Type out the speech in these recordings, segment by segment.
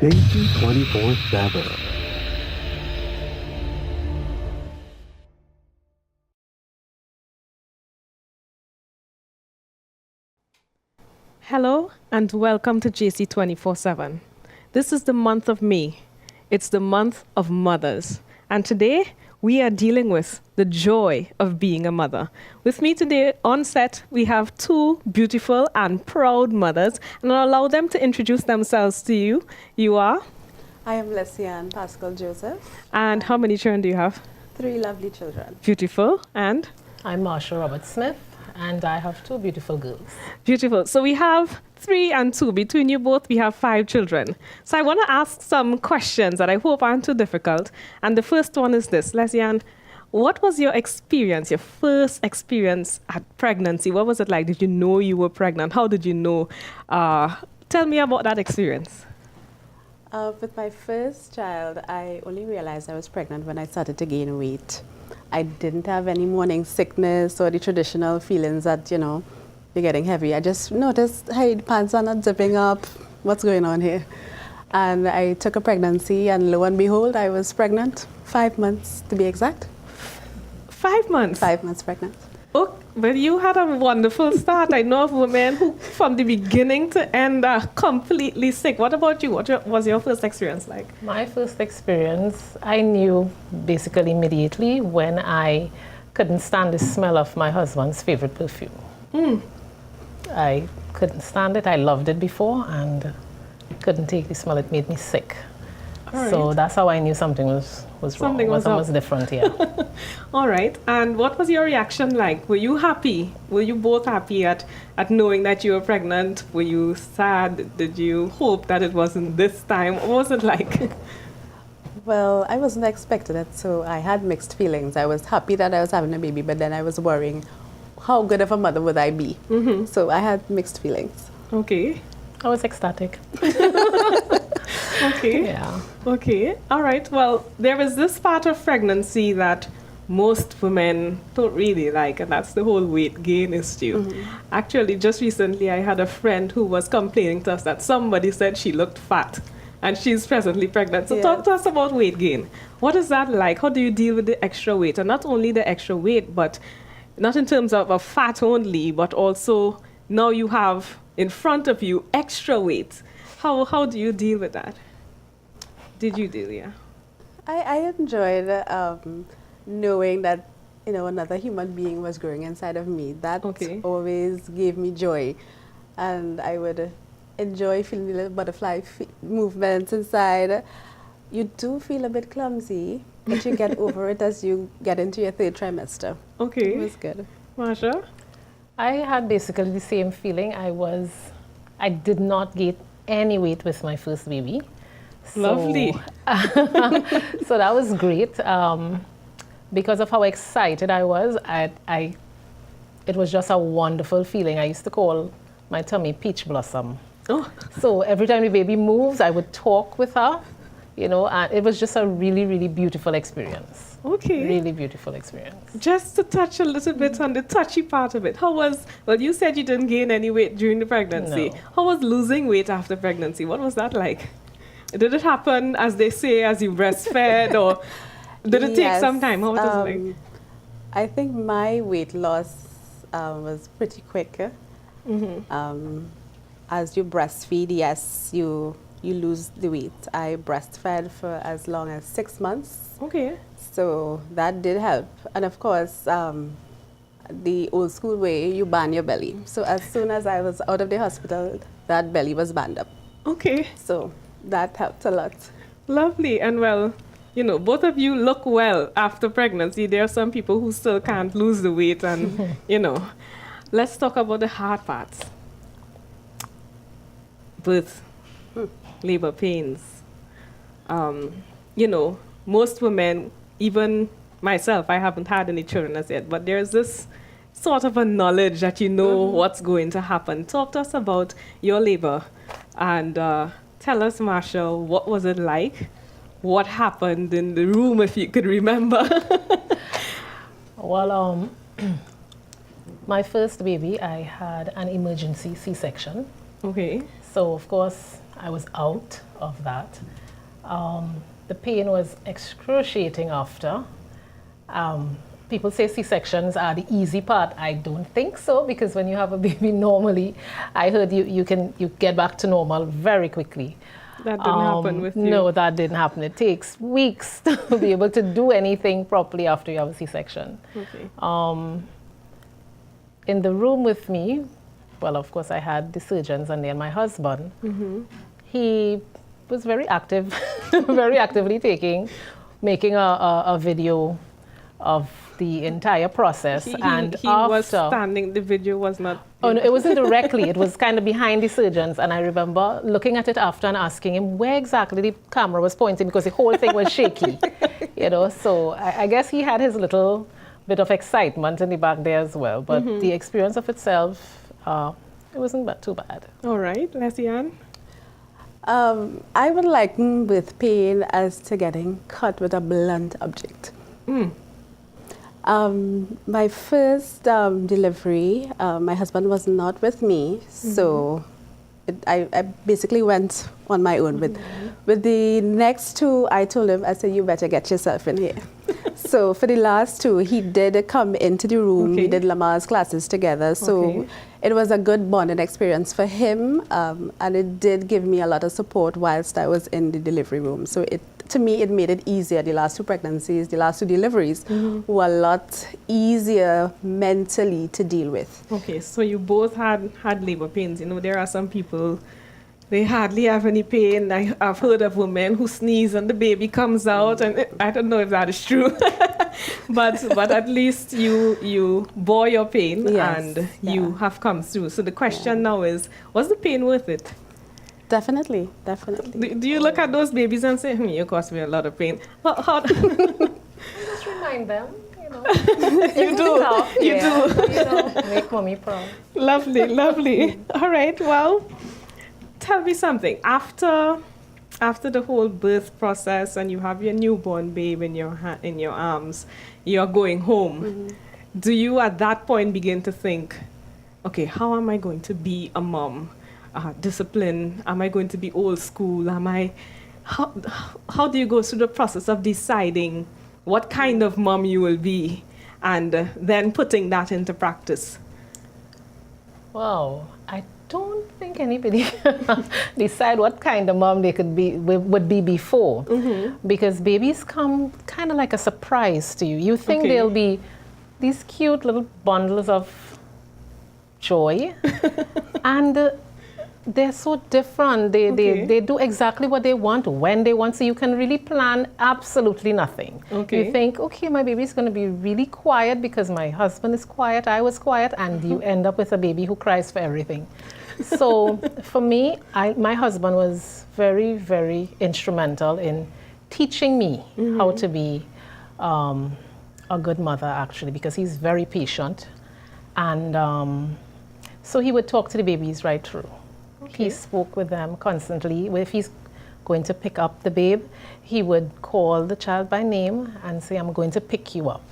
JC24-7. Hello and welcome to JC24-7. This is the month of May. It's the month of mothers. And today we are dealing with the joy of being a mother. With me today on set, we have two beautiful and proud mothers, and I'll allow them to introduce themselves to you. You are? I am Leslie-Ann Pascal Joseph. And how many children do you have? 3 lovely children. Beautiful. And? I'm Marsha Robert Smith, and I have 2 beautiful girls. Beautiful. So we have 3 and 2. Between you both, we have 5 children. So I want to ask some questions that I hope aren't too difficult. And the first one is this. Leslie-Ann, what was your experience, your first experience at pregnancy? What was it like? Did you know you were pregnant? How did you know? Tell me about that experience. With my first child, I only realized I was pregnant when I started to gain weight. I didn't have any morning sickness or the traditional feelings that, you're getting heavy. I just noticed, hey, the pants are not zipping up. What's going on here? And I took a pregnancy, and lo and behold, I was pregnant. 5 months, to be exact. 5 months? 5 months pregnant. Oh, but you had a wonderful start. I know of women who, from the beginning to end, are completely sick. What about you? What was your first experience like? My first experience, I knew basically immediately when I couldn't stand the smell of my husband's favorite perfume. I couldn't stand it. I loved it before and couldn't take the smell. It made me sick. All so right. That's how I knew something was wrong. Something was different, yeah. All right. And what was your reaction like? Were you happy? Were you both happy at knowing that you were pregnant? Were you sad? Did you hope that it wasn't this time? What was it like? Well, I wasn't expecting it, so I had mixed feelings. I was happy that I was having a baby, but then I was worrying, how good of a mother would I be? So I had mixed feelings. Okay. I was ecstatic. Okay. Yeah. Okay. All right. Well, there is this part of pregnancy that most women don't really like, and that's the whole weight gain issue. Actually, just recently, I had a friend who was complaining to us that somebody said she looked fat, and she's presently pregnant. So talk to us about weight gain. What is that like? How do you deal with the extra weight? And not only the extra weight, but not in terms of fat only, but also now you have in front of you extra weight. How do you deal with that? Did you deal, yeah? I enjoyed knowing that, another human being was growing inside of me. That always gave me joy. And I would enjoy feeling the little butterfly movements inside. You do feel a bit clumsy, but you get over it as you get into your 3rd trimester. Okay. It was good. Marsha? I had basically the same feeling. I did not gain any weight with my first baby. Lovely. So that was great. Because of how excited I was, it was just a wonderful feeling. I used to call my tummy Peach Blossom. Oh. So every time the baby moves, I would talk with her, and it was just a really, really beautiful experience. Okay. Really beautiful experience. Just to touch a little bit on the touchy part of it. Well, you said you didn't gain any weight during the pregnancy. No. How was losing weight after pregnancy? What was that like? Did it happen, as they say, as you breastfed, or did it take some time? How was it like? I think my weight loss was pretty quick. As you breastfeed, yes, you lose the weight. I breastfed for as long as 6 months. Okay. So that did help. And of course, the old school way, you ban your belly. So as soon as I was out of the hospital, that belly was banned up. Okay. So that helped a lot. Lovely. And well, both of you look well after pregnancy. There are some people who still can't lose the weight and, Let's talk about the hard parts. Birth, labor pains. Most women, even myself, I haven't had any children as yet, but there's this sort of a knowledge that you know what's going to happen. Talk to us about your labor and tell us, Marsha, what was it like? What happened in the room, if you could remember? Well, my first baby, I had an emergency C-section. Okay. So, of course, I was out of that. The pain was excruciating after. People say C-sections are the easy part. I don't think so, because when you have a baby normally, I heard you get back to normal very quickly. That didn't happen with you? No, that didn't happen. It takes weeks to be able to do anything properly after you have a C-section. Okay. In the room with me, well, of course, I had the surgeons and then my husband. He was very active, very actively making a video of the entire process. He after, was standing, the video was not... Oh, no, it wasn't directly. It was kind of behind the surgeons. And I remember looking at it after and asking him where exactly the camera was pointing, because the whole thing was shaky, you know. So I guess he had his little bit of excitement in the back there as well. But the experience of itself, it wasn't too bad. All right, Leslie-Ann? I would liken with pain as to getting cut with a blunt object. My first delivery, my husband was not with me, so I basically went on my own. With the next two, I told him, I said, you better get yourself in here. So for the last two, he did come into the room. We did Lamar's classes together. So it was a good bonding experience for him, and it did give me a lot of support whilst I was in the delivery room. So to me, it made it easier. The last two pregnancies, the last two deliveries were a lot easier mentally to deal with. Okay, so you both had labor pains. You know, there are some people, they hardly have any pain. I've heard of women who sneeze and the baby comes out, and I don't know if that is true. but at least you bore your pain, and you have come through. So the question now is, was the pain worth it? Definitely, definitely. Do you look at those babies and say, you caused me a lot of pain? Just remind them, you know. You do. You do. You know, make mommy proud. Lovely, lovely. All right, well, tell me something. After the whole birth process and you have your newborn babe in your arms, you're going home. Do you at that point begin to think, okay, how am I going to be a mom? Discipline? Am I going to be old school? How do you go through the process of deciding what kind of mom you will be and then putting that into practice? Wow, I don't think anybody decide what kind of mom they would be before, because babies come kind of like a surprise to you. You think they'll be these cute little bundles of joy, and they're so different. They do exactly what they want, when they want, so you can really plan absolutely nothing. You think, okay, my baby's going to be really quiet because my husband is quiet, I was quiet, and you end up with a baby who cries for everything. So for me, my husband was very, very instrumental in teaching me how to be a good mother, actually, because he's very patient. And so he would talk to the babies right through. He spoke with them constantly. If he's going to pick up the babe, he would call the child by name and say, I'm going to pick you up.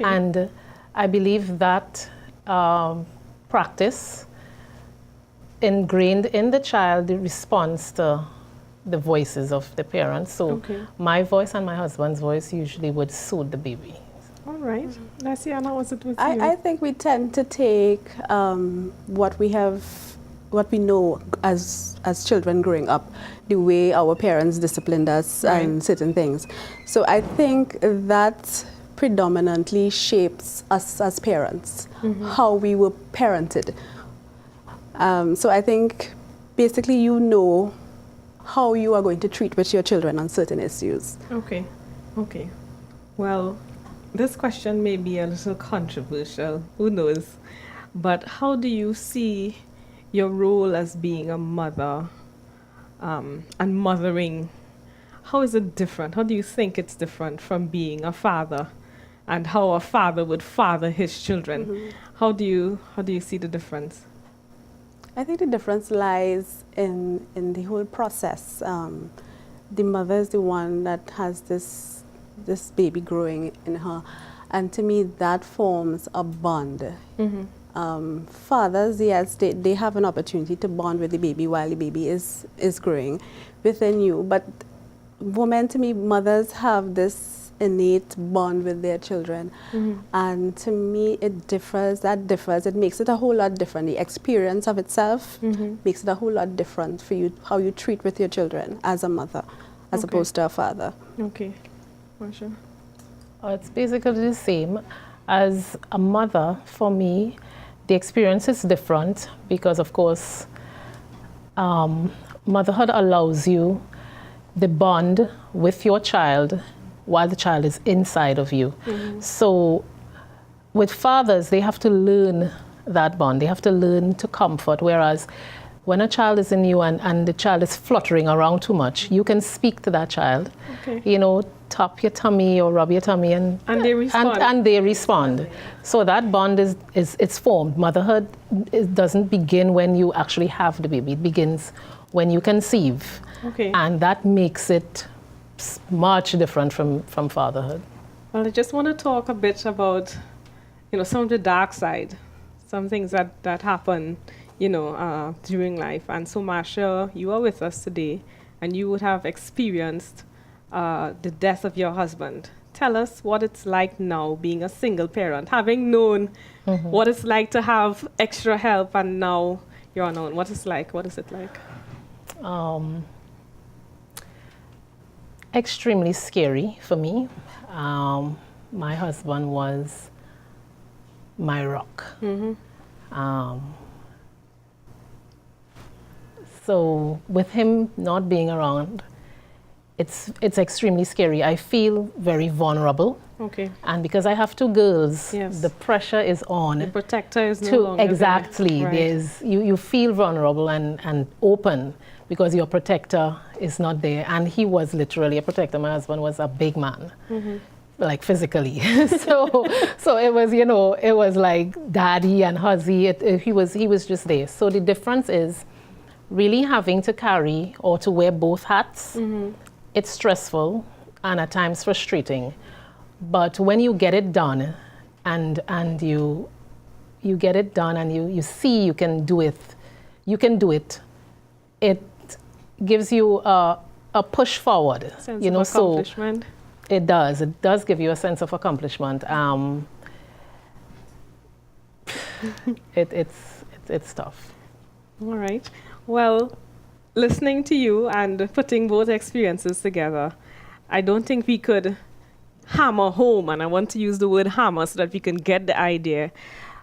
And I believe that practice ingrained in the child the response to the voices of the parents. So my voice and my husband's voice usually would soothe the baby. All right. Leslie-Ann, how was it with you? I think we tend to take what we know as children growing up, the way our parents disciplined us and certain things. So I think that predominantly shapes us as parents, how we were parented. So I think basically you know how you are going to treat with your children on certain issues. Okay. Well, this question may be a little controversial, who knows? But how do you see your role as being a mother and mothering? How is it different? How do you think it's different from being a father and how a father would father his children? How do you see the difference? I think the difference lies in the whole process. The mother is the one that has this baby growing in her, and to me that forms a bond. Fathers, yes, they have an opportunity to bond with the baby while the baby is growing within you. But women, to me, mothers have this innate bond with their children. And to me, it differs. It makes it a whole lot different. The experience of itself makes it a whole lot different for you, how you treat with your children as a mother, as opposed to a father. Okay. Marsha? It's basically the same. As a mother, for me, the experience is different because, of course, motherhood allows you the bond with your child while the child is inside of you. So with fathers, they have to learn that bond. They have to learn to comfort, whereas when a child is in you and the child is fluttering around too much, you can speak to that child, you know, tap your tummy or rub your tummy and they respond. And they respond. So that bond it's formed. Motherhood doesn't begin when you actually have the baby. It begins when you conceive. Okay. And that makes it much different from fatherhood. Well, I just want to talk a bit about, you know, some of the dark side, some things that happen, you know, during life. And so, Marsha, you are with us today, and you would have experienced the death of your husband. Tell us what it's like now being a single parent, having known what it's like to have extra help, and now you're on own. What is it like? Extremely scary for me. My husband was my rock. So with him not being around, it's extremely scary. I feel very vulnerable. Okay. And because I have two girls, Yes. the pressure is on. The protector is no longer exactly. there. Right. There's you feel vulnerable and open because your protector is not there. And he was literally a protector. My husband was a big man, like physically. so it was, you know, it was like daddy and huzzy. He was just there. So the difference is really having to carry or to wear both hats. It's stressful and at times frustrating. But when you get it done and you get it done and you see you can do it, it gives you a push forward. Sense you know, of accomplishment. So it does give you a sense of accomplishment. It's tough. All right. Well, listening to you and putting both experiences together, I don't think we could hammer home, and I want to use the word hammer so that we can get the idea,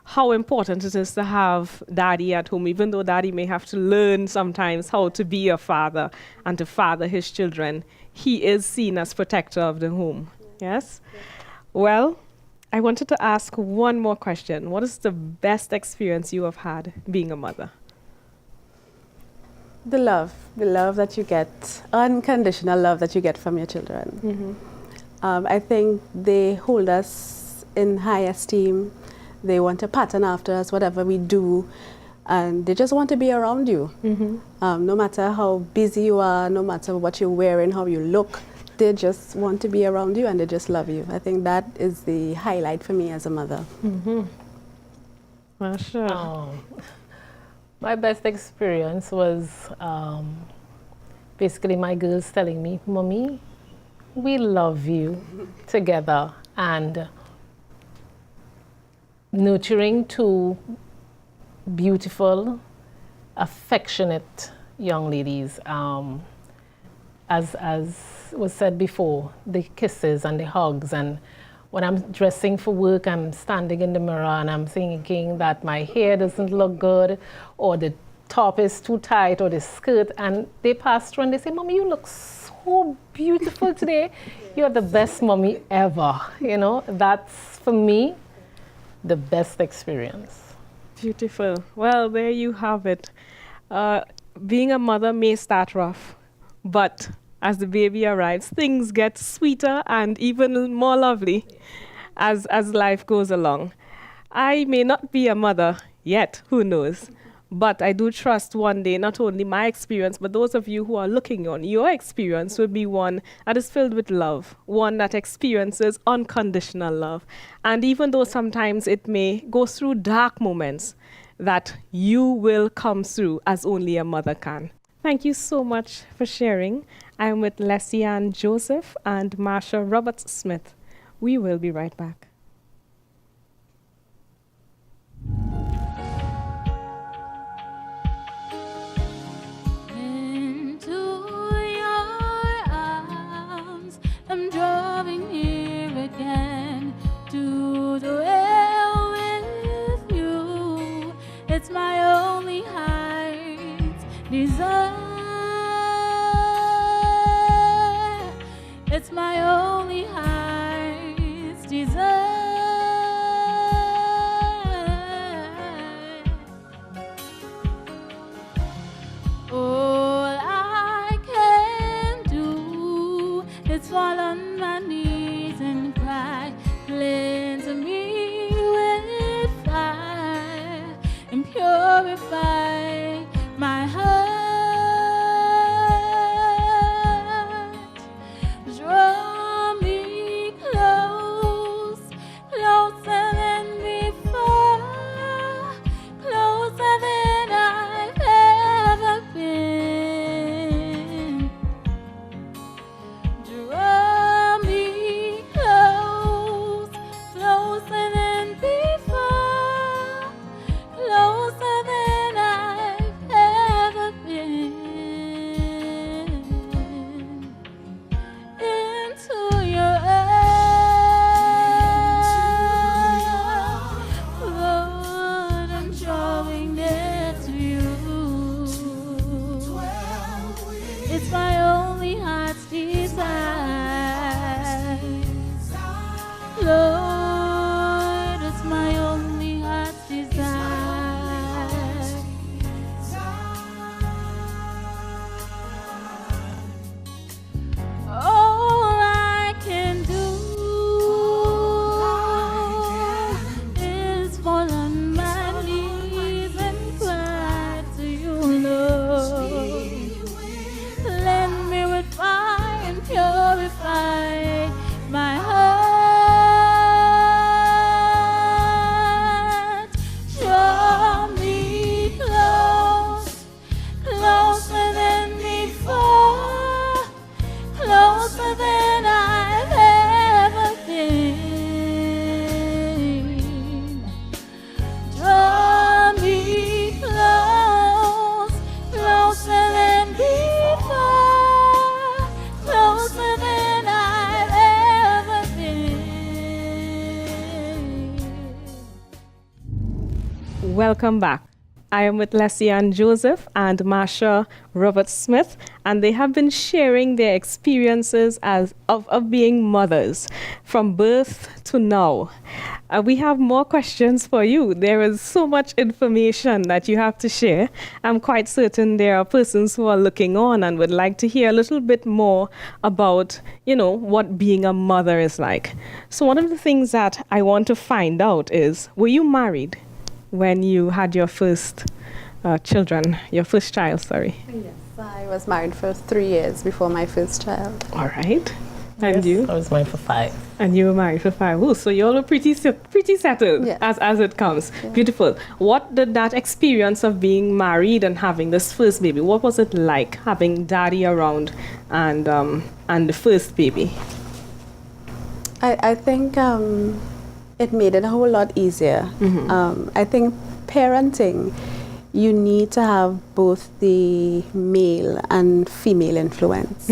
how important it is to have daddy at home, even though daddy may have to learn sometimes how to be a father and to father his children. He is seen as protector of the home. Yes? Well, I wanted to ask one more question. What is the best experience you have had being a mother? The love that you get, unconditional love that you get from your children. I think they hold us in high esteem. They want to pattern after us, whatever we do, and they just want to be around you. No matter how busy you are, no matter what you're wearing, how you look, they just want to be around you and they just love you. I think that is the highlight for me as a mother. Well, sure. My best experience was basically my girls telling me, "Mommy, we love you," together, and nurturing two beautiful, affectionate young ladies. As was said before, the kisses and the hugs, and when I'm dressing for work, I'm standing in the mirror and I'm thinking that my hair doesn't look good, or the top is too tight, or the skirt, and they pass through and they say, "Mommy, you look so beautiful today. You're the best mommy ever." You know, that's for me the best experience. Beautiful. Well, there you have it. Being a mother may start rough, but as the baby arrives, things get sweeter and even more lovely as life goes along. I may not be a mother yet, who knows? But I do trust one day, not only my experience, but those of you who are looking on, your experience will be one that is filled with love, one that experiences unconditional love. And even though sometimes it may go through dark moments, that you will come through as only a mother can. Thank you so much for sharing. I'm with Leslie-Ann Joseph and Marsha Roberts-Smith. We will be right back. Into your arms, I'm drawing near again to dwell with you. It's my only heart's desire. It's my only heart's desire. All I can do is fall on my knees and cry, cleanse me with fire and purify my heart. Draw me close, closer than before, closer than I've ever been. Draw me close, closer than before, closer than I've ever been. Into your arms, Lord, I'm drawing near to you. It's my only heart's desire. Lord, it's my only heart's desire. All I can do is fall on my knees and cry to you, Lord. Cleanse me with fire and purify my heart. Draw me close, closer than before, closer than I've ever been. Draw me close, closer than before, closer than I've ever been. Welcome back. I am with Leslie-Ann Joseph and Marsha Roberts-Smith, and they have been sharing their experiences of being mothers from birth to now. We have more questions for you. There is so much information that you have to share. I'm quite certain there are persons who are looking on and would like to hear a little bit more about, what being a mother is like. So one of the things that I want to find out is, were you married when you had your first your first child, sorry? Yes, I was married for 3 years before my first child. All right. And Yes, you? I was married for 5. And you were married for 5. Oh, so you all were pretty settled Yes. as it comes. Yeah. Beautiful. What did that experience of being married and having this first baby, what was it like having daddy around and the first baby? I think it made it a whole lot easier. I think parenting, you need to have both the male and female influence.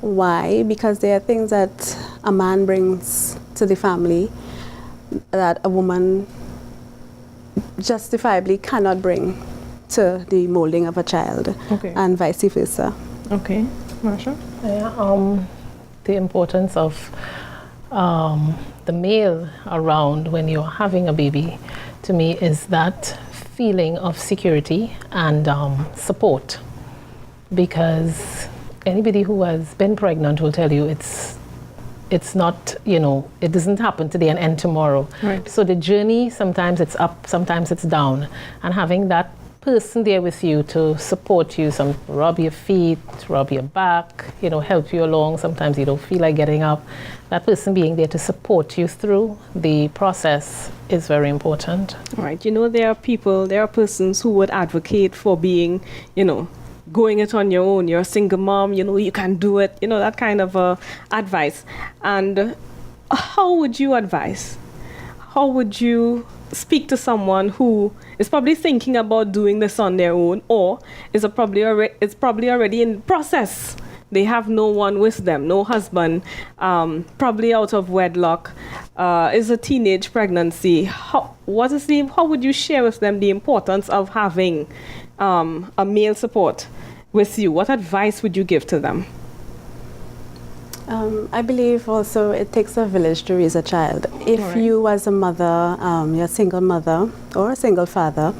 Why? Because there are things that a man brings to the family that a woman justifiably cannot bring to the molding of a child, Okay. and vice versa. Okay. Marsha? Yeah, the importance of the male around when you're having a baby, to me, is that feeling of security and support. Because anybody who has been pregnant will tell you it's not, it doesn't happen today and end tomorrow. Right. So the journey, sometimes it's up, sometimes it's down. And having that person there with you to support you, some rub your feet, rub your back, help you along. Sometimes you don't feel like getting up. That person being there to support you through the process is very important. Right. There are persons who would advocate for being, going it on your own. You're a single mom, you can do it, that kind of advice. And how would you advise? How would you speak to someone who is probably thinking about doing this on their own, or is probably already in process? They have no one with them, no husband, probably out of wedlock, is a teenage pregnancy. How would you share with them the importance of having a male support with you? What advice would you give to them? I believe also it takes a village to raise a child. If you as a mother, you're a single mother or a single father,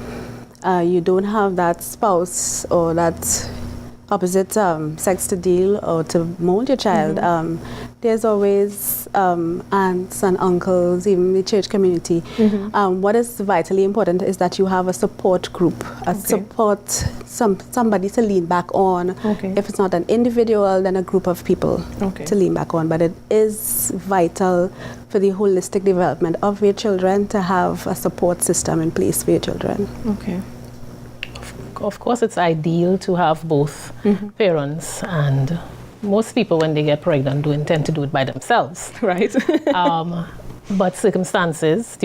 you don't have that spouse or that opposite sex to deal or to mold your child, there's always aunts and uncles, even the church community. What is vitally important is that you have a support group, somebody to lean back on. If it's not an individual, then a group of people to lean back on. But it is vital for the holistic development of your children to have a support system in place for your children. Of course, it's ideal to have both parents, and most people, when they get pregnant, do intend to do it by themselves. Right. But due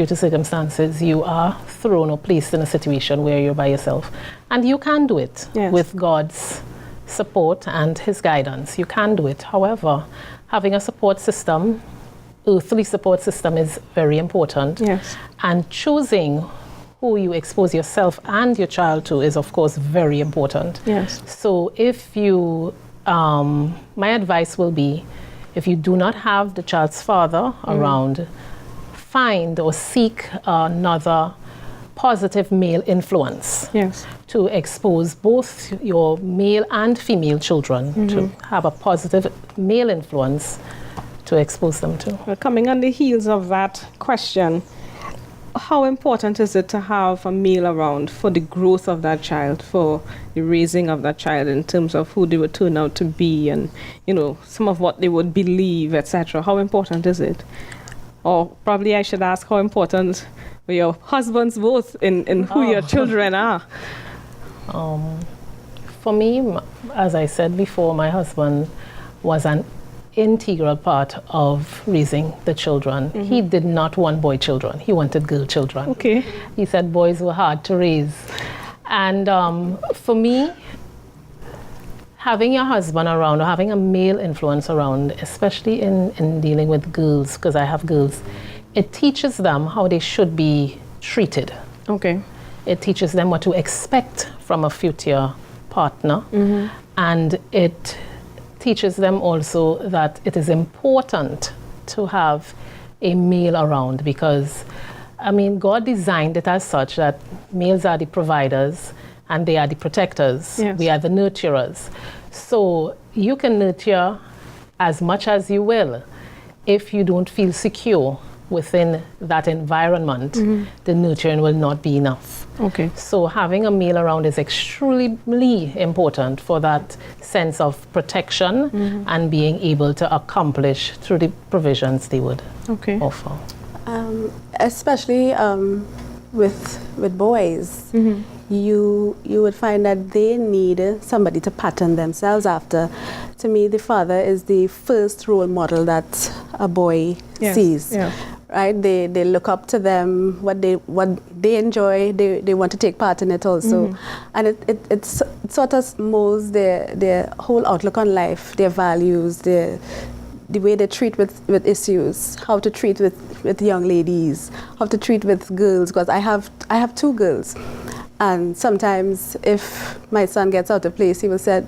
to circumstances, you are thrown or placed in a situation where you're by yourself. And you can do it with God's support and His guidance. You can do it. However, having a support system, earthly support system, is very important. And choosing who you expose yourself and your child to is, of course, very important. So if you, my advice will be, if you do not have the child's father around, find or seek another positive male influence to expose both your male and female children, to have a positive male influence to expose them to. Well, coming on the heels of that question, how important is it to have a male around for the growth of that child, for the raising of that child in terms of who they would turn out to be and, some of what they would believe, etc.? How important is it? Or probably I should ask, how important are your husbands both in who your children are? For me, as I said before, my husband was an integral part of raising the children. He did not want boy children. He wanted girl children. He said boys were hard to raise. And for me, having your husband around, or having a male influence around, especially in dealing with girls, because I have girls, it teaches them how they should be treated. It teaches them what to expect from a future partner. And it teaches them also that it is important to have a male around, because God designed it as such that males are the providers and they are the protectors. We are the nurturers. So you can nurture as much as you will. If you don't feel secure within that environment, the nurturing will not be enough. So having a male around is extremely important for that sense of protection and being able to accomplish through the provisions they would offer. Especially with boys, you would find that they need somebody to pattern themselves after. To me, the father is the first role model that a boy sees. Right? They look up to them, what they enjoy, they want to take part in it also. And it sort of molds their whole outlook on life, their values, the way they treat with issues, how to treat with young ladies, how to treat with girls, because I have two girls. And sometimes if my son gets out of place, he will say,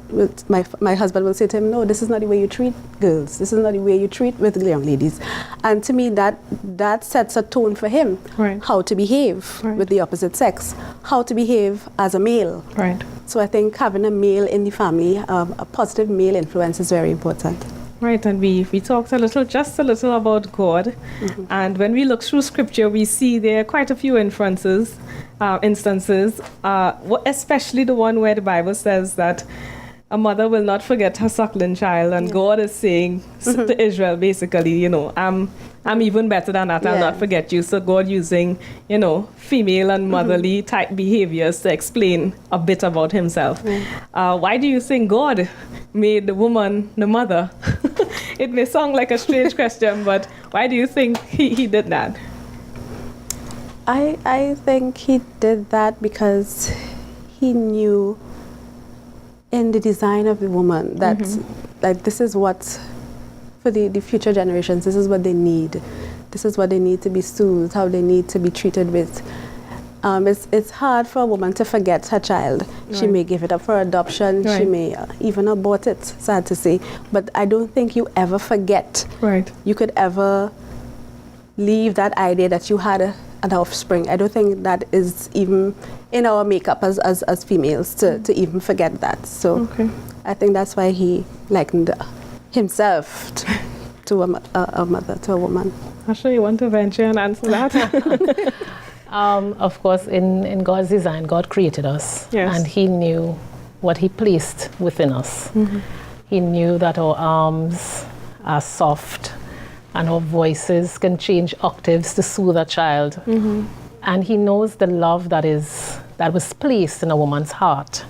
my husband will say to him, no, this is not the way you treat girls. This is not the way you treat with young ladies. And to me, that sets a tone for him, how to behave with the opposite sex, how to behave as a male. So I think having a male in the family, a positive male influence, is very important. Right, and we talked just a little about God. And when we look through scripture, we see there are quite a few instances, especially the one where the Bible says that a mother will not forget her suckling child, and God is saying to Israel, basically, I'm even better than that. I'll not forget you. So God using, female and motherly type behaviors to explain a bit about himself. Why do you think God made the woman the mother? It may sound like a strange question, but why do you think he did that? I think he did that because he knew in the design of the woman that this is what, for the future generations, this is what they need. This is what they need to be soothed, how they need to be treated with. It's hard for a woman to forget her child. Right. She may give it up for adoption. Right. She may even abort it, sad to say. But I don't think you ever forget. Right. You could ever leave that idea that you had an offspring. I don't think that is even in our makeup as females to even forget that. So I think that's why he likened himself to a mother, to a woman. Actually, you want to venture and answer that? Of course, in God's design, God created us, and he knew what he placed within us. He knew that our arms are soft and our voices can change octaves to soothe a child. And he knows the love that was placed in a woman's heart.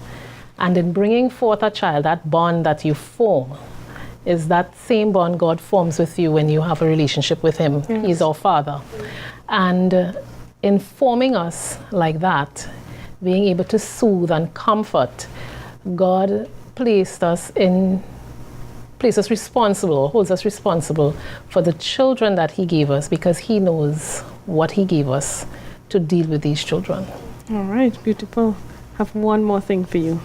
And in bringing forth a child, that bond that you form is that same bond God forms with you when you have a relationship with him. He's our Father. And in forming us like that, being able to soothe and comfort, God placed us responsible, or holds us responsible for the children that he gave us, because he knows what he gave us to deal with these children. All right, beautiful. I have one more thing for you.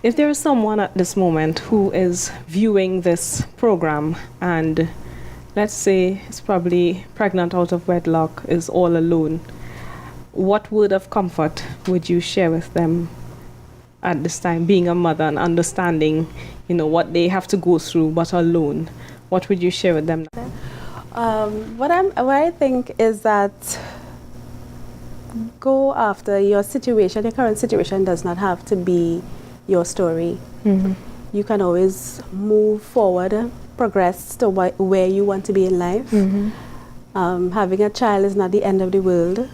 If there is someone at this moment who is viewing this program and let's say is probably pregnant out of wedlock, is all alone, what word of comfort would you share with them at this time, being a mother and understanding, what they have to go through, but alone? What would you share with them? What I think is that go after your situation. Your current situation does not have to be your story. You can always move forward, progress to where you want to be in life. Having a child is not the end of the world.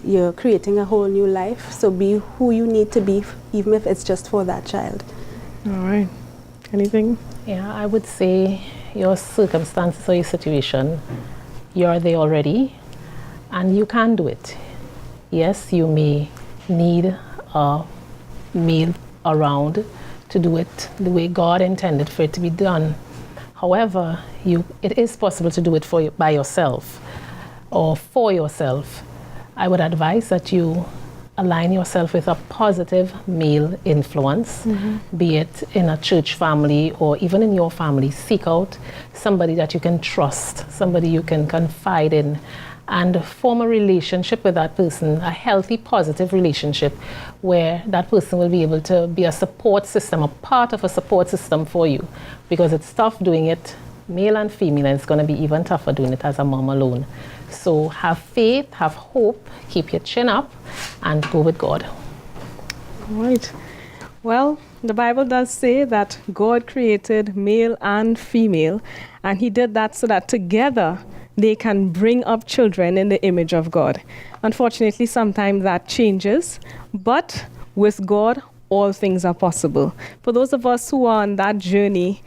You're creating a whole new life, so be who you need to be, even if it's just for that child. All right. Anything? Yeah, I would say your circumstances or your situation, you're there already, and you can do it. Yes, you may need a male around to do it the way God intended for it to be done. However, it is possible to do it by yourself or for yourself. I would advise that you align yourself with a positive male influence, be it in a church family or even in your family. Seek out somebody that you can trust, somebody you can confide in, and form a relationship with that person, a healthy, positive relationship where that person will be able to be a support system, a part of a support system for you, because it's tough doing it male and female, and it's going to be even tougher doing it as a mom alone. So have faith, have hope, keep your chin up, and go with God. All right. Well, the Bible does say that God created male and female, and he did that so that together they can bring up children in the image of God. Unfortunately, sometimes that changes, but with God, all things are possible. For those of us who are on that journey,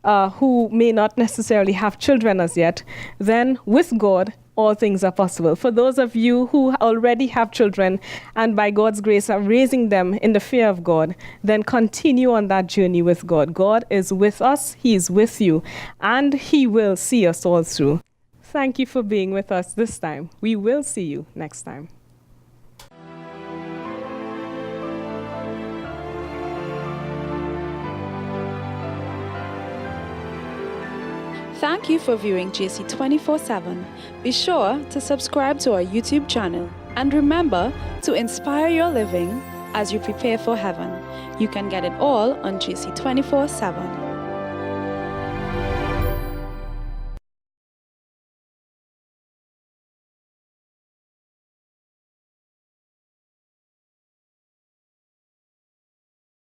who may not necessarily have children as yet, then with God, all things are possible. For those of you who already have children and by God's grace are raising them in the fear of God, then continue on that journey with God. God is with us, he is with you, and he will see us all through. Thank you for being with us this time. We will see you next time. Thank you for viewing JC24/7. Be sure to subscribe to our YouTube channel and remember to inspire your living as you prepare for heaven. You can get it all on JC24/7.